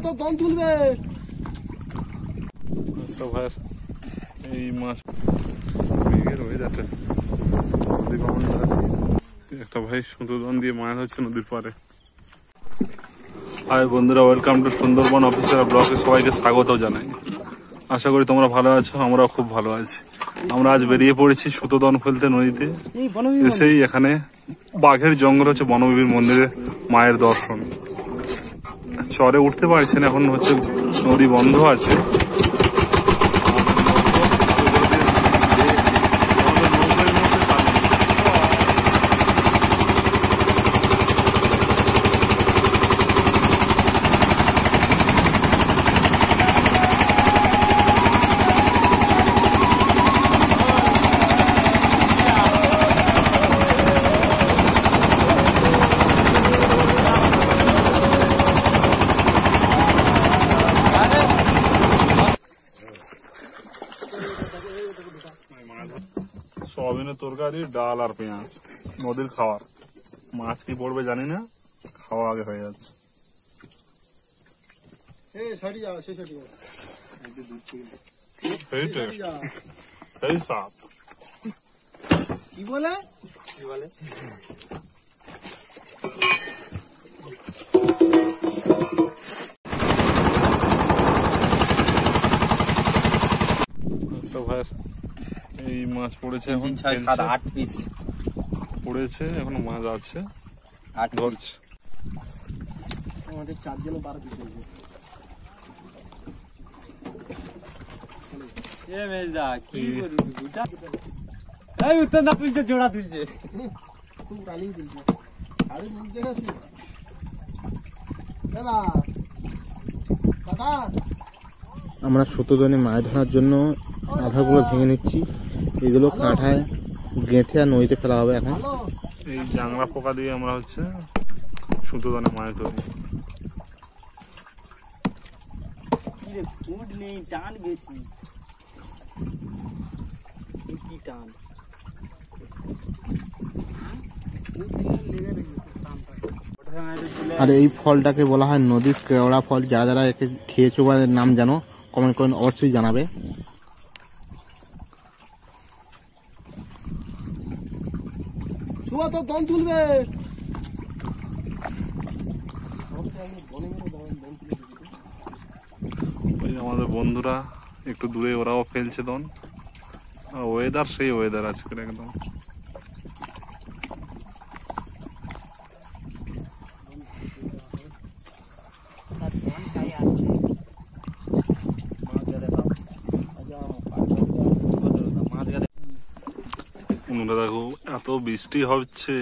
তো দম তুলবে ভাই এই মাছ ওয়েদারটা একটা ভাই সুন্দরবন দিয়ে মাছ হচ্ছে নদীর পাড়ে। হাই বন্ধুরা, ওয়েলকাম টু সুন্দরবন অফিসিয়াল ব্লগে সবাইকে স্বাগত জানাই। আশা করি তোমরা ভালো আছো, আমরাও খুব ভালো আছি। আমরা আজ বেরিয়ে পড়েছি সুতোদন ফেলতে নদীতে। এসেই এখানে বাঘের জঙ্গল হচ্ছে বনবিবির মন্দিরে মায়ের দর্শন। চরে উঠতে পারছেন, এখন হচ্ছে নদী বন্ধ আছে। সোয়াবিনের তরকারি, ডাল আর পেঁয়াজ, নদীর খাবার। মাছ কি পড়বে জানি না, খাওয়া আগে হয়ে যাচ্ছে। কি বলে এই মাছ পড়েছে, এখন 6-7-8 পিস পড়েছে, এখনো মাছ আছে, 8 ধরছে। আমাদের 4 জনে 12 পিস হয়েছে। এ মেজা কি করি বুঝা, এই উত্তর না তুলছে, জোড়া তুলছে, খুব রানিং তুলছে। আরে তুলছে না সে দাদা দাদা। আমরা সুতোদনে মাছ ধরার জন্য আধাগুলো ভেঙে নিচ্ছি। এগুলো কাঁঠায় গেঁথে আর নদীতে ফেলা হবে। এখন এই জাংলা পোকা দিয়ে আমরা হচ্ছে সুতোদনে মাছ ধরি। ফুড নেই, টান বেশি, কি টান। আর এই ফলটাকে বলা হয় নদীর কেওড়া ফল। যারা যারা একে খেয়েছো বা এর নাম জানো কমেন্ট করেন, অবশ্যই জানাবে। তো দম তুলবে। আমাদের বন্ধুরা একটু দূরে, ওরাও ফেলছে দন। ওয়েদার সেই ওয়েদার আজকের একদম। দেখো এত বৃষ্টি হচ্ছে,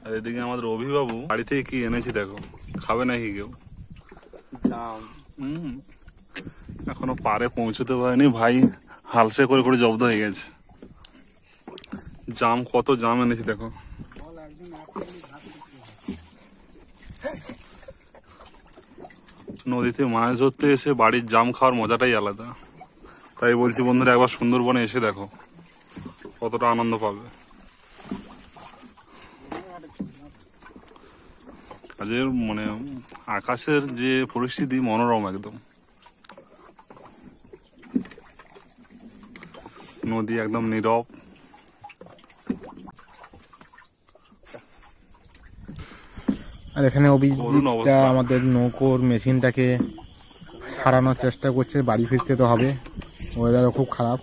আর এদিকে আমাদের অভিবাবু বাড়ি থেকে কি এনেছি দেখো, খাবে নাকি কেউ? এখনো পারে পৌঁছতে পারেনি ভাই, হালসে করে করে জব্দ হয়ে গেছে। জাম, কত জাম এনেছি দেখো। নদীতে মাছ ধরতে এসে বাড়ির জাম খাওয়ার মজাটাই আলাদা। তাই বলছি বন্ধুরা, একবার সুন্দরবনে এসে দেখো কতটা আনন্দ পাবে। আজের মানে আকাশের যে পরিস্থিতি মনোরম একদম। নদী একদম নীরব। আর এখানে অভিজিৎ আমাদের নৌকোর মেশিনটাকে সারানোর চেষ্টা করছে। বাড়ি ফিরতে তো হবে, ওয়েদারও খুব খারাপ।